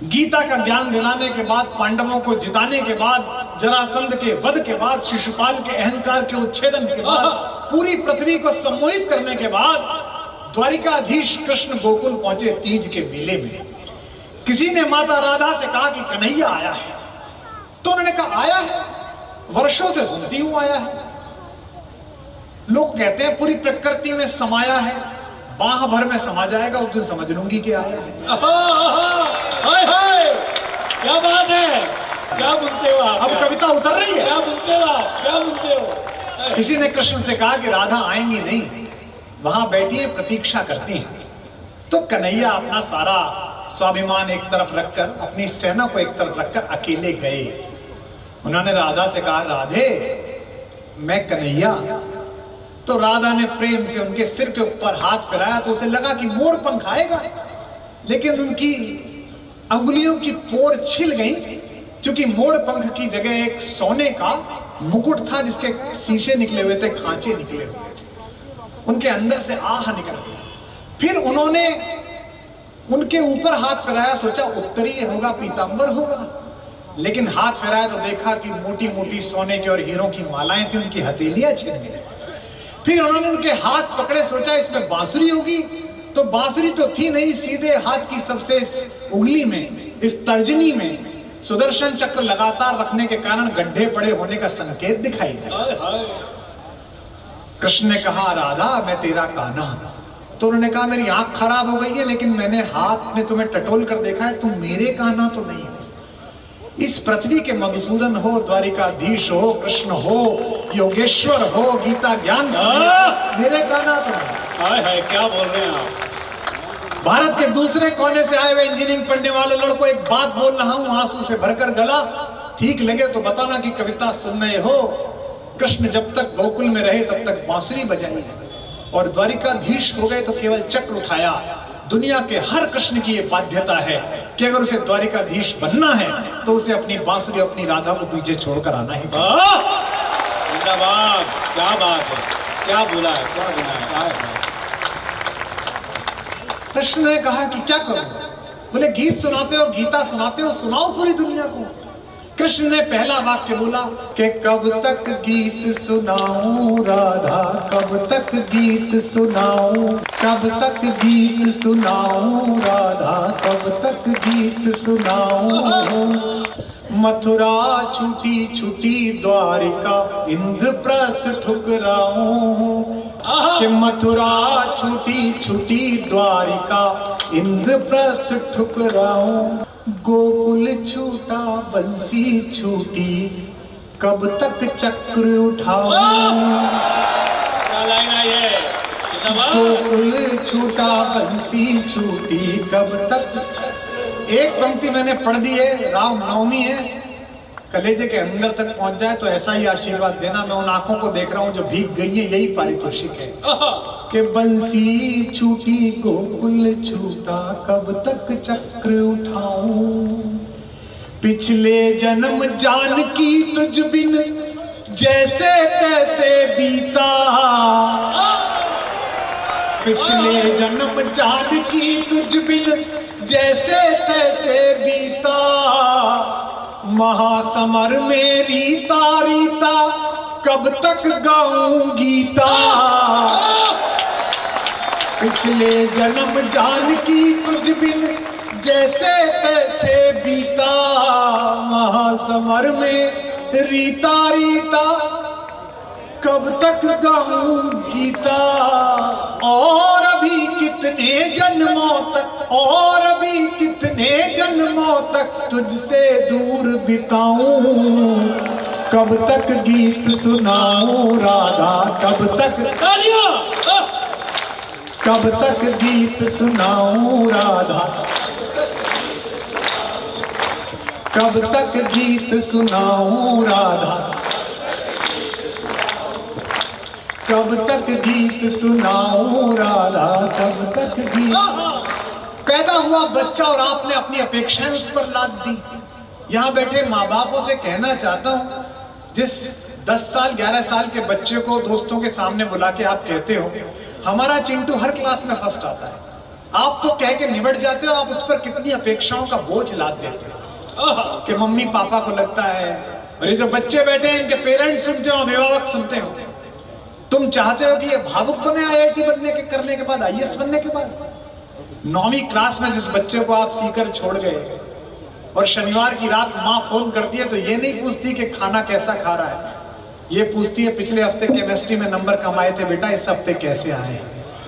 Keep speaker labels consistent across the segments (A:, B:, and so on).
A: गीता का ज्ञान दिलाने के बाद, पांडवों को जिताने के बाद, जरासंध के वध के बाद, शिशुपाल के अहंकार के उच्छेदन के बाद, पूरी पृथ्वी को सम्मोहित करने के बाद द्वारिकाधीश कृष्ण गोकुल पहुंचे तीज के मेले में। किसी ने माता राधा से कहा कि कन्हैया आया है, तो उन्होंने कहा आया है, वर्षों से सुनती हूं आया है। लोग कहते हैं पूरी प्रकृति में समाया है, बाह भर में समा जाएगा, उस दिन समझ लूंगी कि आया है।
B: हाय हाय, क्या बात है, क्या बोलते हो आप?
A: अब कविता उतर रही है।
B: क्या बोलते हो आप, क्या बोलते हो?
A: किसी ने कृष्ण से कहा कि राधा आएंगी नहीं, वहां बैठी है, प्रतीक्षा करती हैं। तो कन्हैया अपना सारा स्वाभिमान एक तरफ रखकर, अपनी सेना को एक तरफ रखकर अकेले गए। उन्होंने राधा से कहा, राधे मैं कन्हैया। तो राधा ने प्रेम से उनके सिर के ऊपर हाथ फिराया, तो उसे लगा कि मोर पंख आएगा, लेकिन उनकी अंगुलियों की पोर छिल गई, क्योंकि मोर पंख की जगह एक सोने का मुकुट था जिसके शीशे निकले हुए थे, खांचे निकले हुए थे। उनके अंदर से आह निकल गया। फिर उन्होंने उनके ऊपर हाथ फिराया, सोचा उत्तरीय होगा, पीतांबर होगा, लेकिन हाथ फिराया तो देखा कि मोटी मोटी सोने के और हीरों की मालाएं थी, उनकी हथेलियां छिल गई। फिर उन्होंने उनके हाथ पकड़े, सोचा इसमें बांसुरी होगी, तो बांसुरी तो थी नहीं, सीधे हाथ की सबसे उंगली में, इस तर्जनी में सुदर्शन चक्र लगातार रखने के कारण गड्ढे पड़े होने का संकेत दिखाई दिया। कृष्ण ने कहा, राधा मैं तेरा कान्हा। तो उन्होंने कहा, मेरी आंख खराब हो गई है, लेकिन मैंने हाथ में तुम्हें टटोल कर देखा है, तुम मेरे कान्हा तो नहीं हो। इस पृथ्वी के मधुसूदन हो, द्वारिकाधीश हो, कृष्ण हो, योगेश्वर हो, गीता ज्ञान मेरे कान्हा तो नहीं।
B: हाय हाय, क्या बोल रहे हैं आप?
A: भारत के दूसरे कोने से आए हुए इंजीनियरिंग पढ़ने वाले लड़कों, एक बात बोल रहा हूं आंसू से भरकर गला, ठीक लगे तो बताना कि कविता सुन रहे हो। कृष्ण जब तक गोकुल में रहे तब तक बांसुरी बजाई, और द्वारिकाधीश हो गए तो केवल चक्र उठाया। दुनिया के हर कृष्ण की यह बाध्यता है कि अगर उसे द्वारिकाधीश बनना है तो उसे अपनी बांसुरी, अपनी राधा को पीछे छोड़कर आना ही।
B: जिंदाबाद, क्या बात है, क्या बोला है, क्या बोला है, क्या है?
A: कृष्ण ने कहा कि क्या करूं? बोले गीत सुनाते हो, गीता सुनाते हो, सुनाओ पूरी दुनिया को। कृष्ण ने पहला वाक्य बोला कि कब तक गीत सुनाऊं राधा, कब तक गीत सुनाऊं, कब तक गीत सुनाऊं राधा, कब तक गीत सुनाऊं। मथुरा छूटी छूटी द्वारिका, इंद्रप्रस्थ ठुकराऊं। कि मथुरा छूटी छूटी द्वारिका, इंद्रप्रस्थ ठुकराऊं। गोकुल छूटा बंसी छूटी, कब तक चक्र उठाऊं। गोकुल छूटा बंसी छूटी, कब तक। एक पंक्ति मैंने पढ़ दी है, राम नवमी है, कलेजे के अंदर तक पहुंच जाए तो ऐसा ही आशीर्वाद देना। मैं उन आंखों को देख रहा हूं जो भीग गई है, यही पारितोषिक है कि बंसी छूटी गोकुल छूटा, कब तक चक्र उठाऊं। पिछले जन्म जानकी तुझ बिन जैसे तैसे बीता, पिछले जन्म जानकी तुझ बिन जैसे तैसे बीता। महासमर में रीता रीता, कब तक गाऊं गीता। पिछले जन्म जानकी तुझ बिन जैसे तैसे बीता। महासमर में रीता रीता, कब तक गाऊं गीता। और अभी कितने जन्मों तक, और अभी कितने जन्मों तक तुझसे दूर बिताऊं। कब तक गीत सुनाऊं राधा, कब तक, कब तक गीत सुनाऊं राधा, कब तक गीत सुनाऊं राधा, कब तक गीत सुनाऊं राधा, कब तक गीत। पैदा हुआ बच्चा और आपने अपनी अपेक्षाएं उस पर लाद दी। यहां बैठे माँ बापों से कहना चाहता हूं, जिस 10 साल 11 साल के बच्चे को दोस्तों के सामने बुला के आप कहते हो हमारा चिंटू हर क्लास में फर्स्ट आता है, आप तो कह के निबट जाते हो, आप उस पर कितनी अपेक्षाओं का बोझ लाद देते हो कि मम्मी पापा को लगता है, और ये जो बच्चे बैठे हैं इनके पेरेंट्स सुनते हो, अभिभावक सुनते हो, तुम चाहते हो कि ये भावुक बने IIT बनने के करने के बाद, IAS बनने के बाद। 9वीं क्लास में जिस बच्चे को आप सीकर छोड़ गए और शनिवार की रात माँ फोन करती है तो ये नहीं पूछती कि खाना कैसा खा रहा है, ये पूछती है पिछले हफ्ते केमिस्ट्री में नंबर कम आए थे बेटा, इस हफ्ते कैसे आए।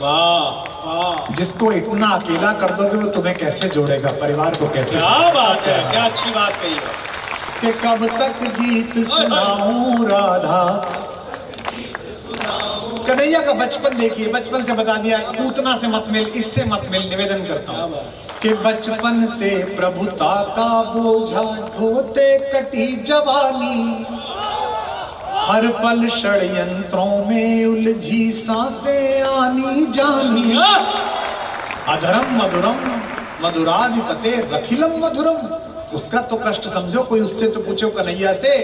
B: वाह वाह,
A: जिसको इतना अकेला कर दोगे वो तुम्हें कैसे जोड़ेगा, परिवार को कैसे।
B: क्या बात है, क्या अच्छी बात कही है
A: कि कब तक गीत सुनाऊं राधा। कन्हैया का बचपन देखिए, बचपन से बता दिया, पूतना से मत मिल, इससे मत मिल, निवेदन करता हूं कि बचपन से प्रभुता का बोझा ढोते कटी जवानी, हर पल षड्यंत्रों में उलझी सांसें आनी जानी, अधरम मधुरम मधुराधिपते अखिलम मधुरम। उसका तो कष्ट समझो, कोई उससे तो पूछो कन्हैया से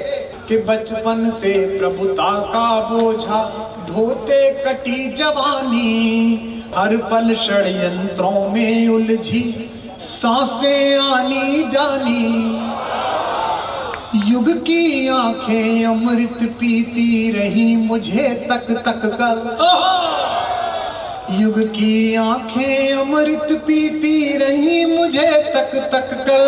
A: कि बचपन से प्रभुता का बोझा ढोते कटी जवानी, हर पल षड्यंत्रों में उलझी सांसें आनी जानी, युग की आंखें अमृत पीती रही मुझे तक तक कर, युग की आंखें अमृत पीती रही मुझे तक तक कर,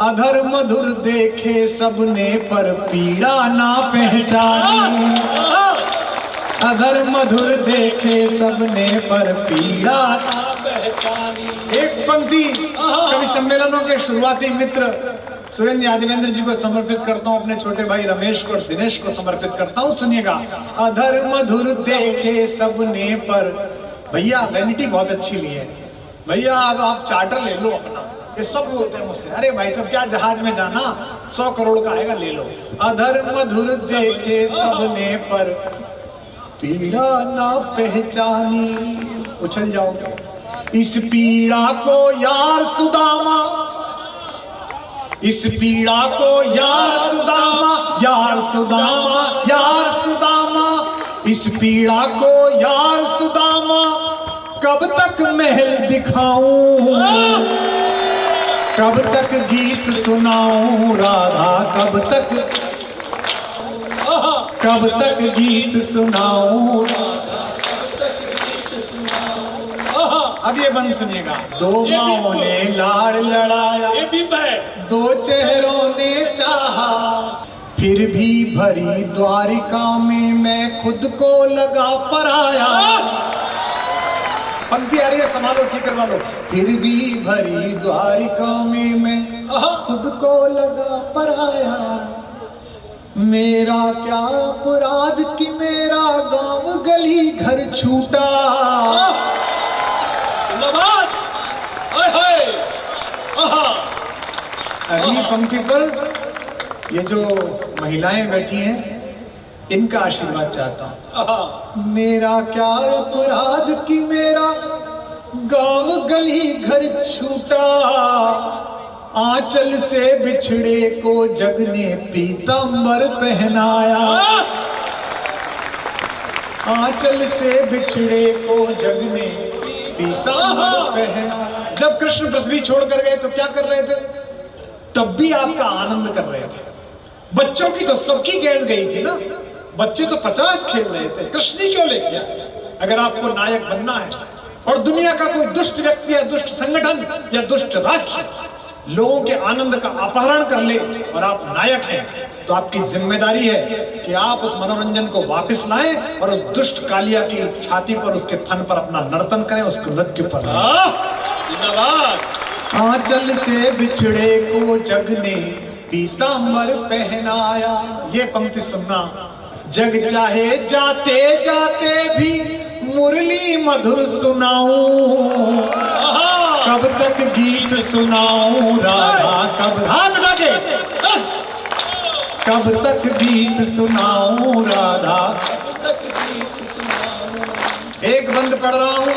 A: अधर मधुर देखे सबने पर पीड़ा ना पहचानी, अधर मधुर देखे सबने पर पीड़ा ना पहचानी। एक पंक्ति कवि सम्मेलनों के शुरुआती मित्र सुरेंद्र यादवेंद्र जी को समर्पित करता हूं, अपने छोटे भाई रमेश को और दिनेश को समर्पित करता हूं, सुनिएगा। अधर मधुर देखे सबने पर, भैया वैनिटी बहुत अच्छी ली है भैया, अब आप चार्टर ले लो अपना, ये सब बोलते हैं मुझसे, अरे भाई साहब क्या जहाज में जाना, 100 करोड़ का आएगा ले लो। अधर मधुर देखे सबने पर पीड़ा ना पहचानी, उछल जाओगे। इस पीड़ा को यार सुदामा, इस पीड़ा को यार सुदामा, यार सुदामा, यार सुदामा, इस पीड़ा को यार सुदामा कब तक महल दिखाऊं, कब तक गीत सुनाऊं राधा, कब तक गीत सुनाऊं। अब ये बंद सुनिएगा। दो माओं ने लाड़ लड़ाया,
B: ये भी मैं,
A: दो चेहरों ने चाहा, फिर भी भरी द्वारिका में मैं खुद को लगा पराया। पंक्ति आ रही है, संभालो सीकर वालों। फिर भी भरी द्वारिका में मैं खुद को लगा पराया, मेरा क्या अपराध कि मेरा गांव गली घर छूटा। अगली पंक्ति पर ये जो महिलाएं बैठी हैं इनका आशीर्वाद चाहता हूं। मेरा क्या अपराध कि मेरा गांव गली घर छूटा, आंचल से बिछड़े को जग ने पीतांबर पहनाया, आंचल से बिछड़े को जग ने पीतांबर पहनाया। जब कृष्ण पृथ्वी छोड़ कर गए तो क्या कर रहे थे, तब भी आपका आनंद कर रहे थे। बच्चों की तो सबकी गेंद गई थी ना, बच्चे तो 50 खेल रहे थे, कृष्ण ही क्यों ले गया। अगर आपको नायक बनना है और दुनिया का कोई दुष्ट व्यक्ति या दुष्ट संगठन या दुष्ट राष्ट्र लोगों के आनंद का अपहरण कर ले और आप नायक हैं, तो आपकी जिम्मेदारी है कि आप उस मनोरंजन को वापस लाएं और उस दुष्ट कालिया की छाती पर, उसके फन पर अपना नर्तन करें, उसको नृत्य पर। आंचल से बिछड़े को जग ने पीतांबर पहनाया। ये पंक्ति सुनना। जग चाहे जाते जाते भी मुरली मधुर सुनाऊं, कब तक गीत सुनाऊं राधा, कब हाथ लगे, कब तक गीत सुनाऊं राधा। एक बंद पढ़ रहा हूं,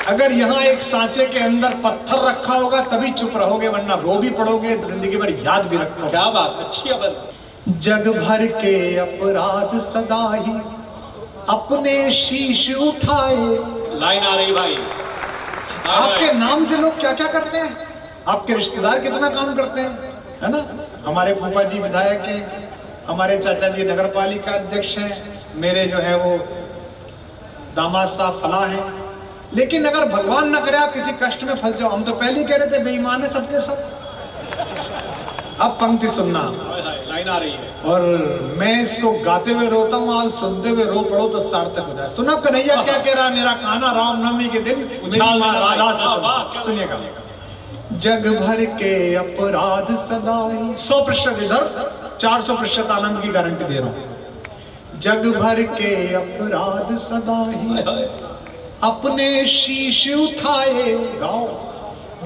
A: अगर यहाँ एक सांचे के अंदर पत्थर रखा होगा तभी चुप रहोगे, वरना रो भी पड़ोगे, जिंदगी भर याद भी रखोगे।
B: क्या बात, अच्छी है।
A: जग भर के अपराध सदा ही अपने शीश उठाए,
B: लाइन आ रही भाई।
A: आपके नाम से लोग क्या क्या करते हैं, आपके रिश्तेदार कितना काम करते हैं, है ना। हमारे फूफा जी विधायक हैं, हमारे चाचा जी नगर पालिका अध्यक्ष हैं, मेरे जो है वो दामाद साहब फला हैं। लेकिन अगर भगवान न करे आप किसी कष्ट में फंस जाओ, हम तो पहले ही कह रहे थे बेईमान है सबके सब। अब पंक्ति सुनना,
B: लाइन आ रही है।
A: और मैं इसको गाते हुए रोता हूँ, आप सुनते हुए रो पड़ो तो सार्थक हो जाए। सुनो कन्हैया क्या कह रहा है, मेरा कान्हा रामनवमी के दिन मेरी माँ राधा से सुनो। सुनिएगा। जग भर के अपराध सदाई, 100% इधर 400% आनंद की गारंटी दे रहा हूं। जग भर के अपराध सदाई अपने शीश उठाए, गाओ।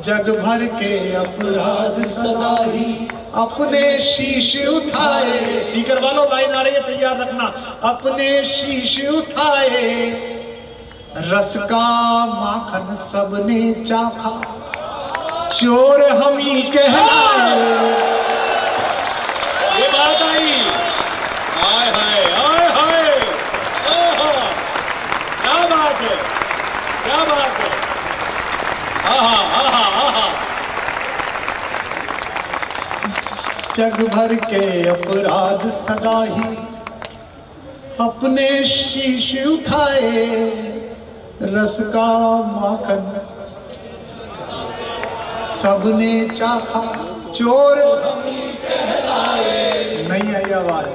A: जग भर के अपराध सदाई अपने शीश उठाए, सीकर वालों लाइन आ रही है तैयार रखना। अपने शीश उठाए, रस का माखन सबने चाखा, चोर हम ही कहलाए।
B: ये बात आई। हाय हाय हाय हाय, क्या बात है, क्या बात है। आहा आहा आहा।
A: जग भर के अपराध सदा ही अपने शीश उठाए, रस का माखन सबने चाखा, चोर नहीं आई आवाज।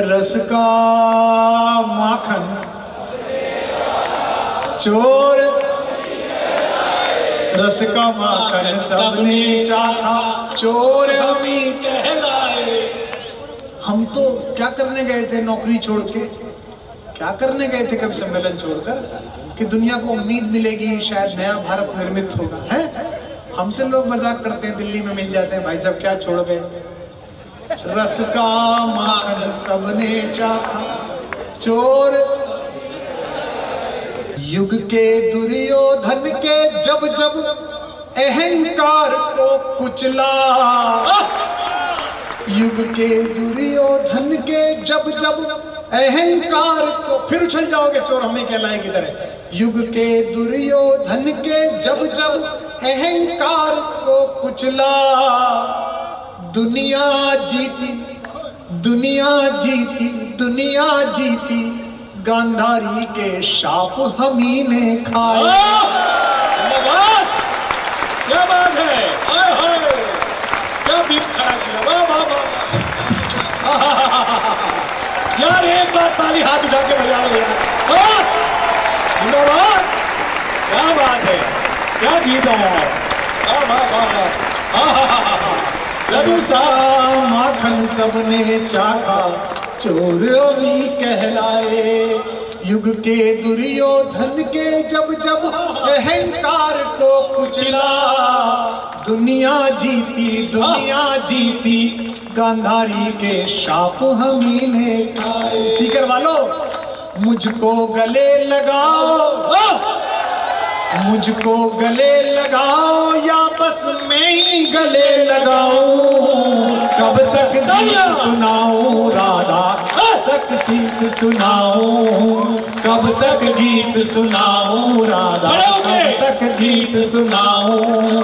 A: रस का माखन चोर, रस का माखन सबने चाखा, चोर हमी
B: कहलाए।
A: हम तो क्या करने गए थे नौकरी छोड़ के, क्या करने गए थे कभी सम्मेलन छोड़कर कि दुनिया को उम्मीद मिलेगी शायद नया भारत निर्मित होगा, है। हमसे लोग मजाक करते हैं, दिल्ली में मिल जाते हैं, भाई साहब क्या छोड़ गए। रस का माखन सबने चाखा, चोर युग के दुर्योधन के जब जब अहंकार को कुचला, युग के दुर्योधन के जब जब अहंकार को, फिर उछल जाओगे चोर हमें कहलाए की तरह। युग के दुर्योधन के जब जब अहंकार को कुचला, दुनिया जीती दुनिया जीती दुनिया जीती, गांधारी के शाप हमी ने खाए।
B: क्या बात है, हाय हाय, क्या बीप खड़ा किया, वाह वाह वाह। यार एक बार ताली हाथ उठा के बजा लो यार, धन्यवाद। क्या बात है, क्या गीत है,
A: सा माखन सबने चाखा, चोर अमी कहलाए। युग के दुर्योधन के जब जब अहंकार को कुचला, दुनिया जीती गांधारी के शाप हमी ने खाए। सीकर वालों मुझको गले लगाओ, मुझको गले लगाओ या बस मैं ही गले लगाऊं। कब तक गीत सुनाऊं राधा, तक सीत सुनाऊं। कब तक गीत सुनाऊं राधा, कब तक गीत सुनाऊं।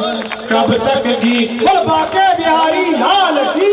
A: कब तक गीत, बाके बिहारी लाल की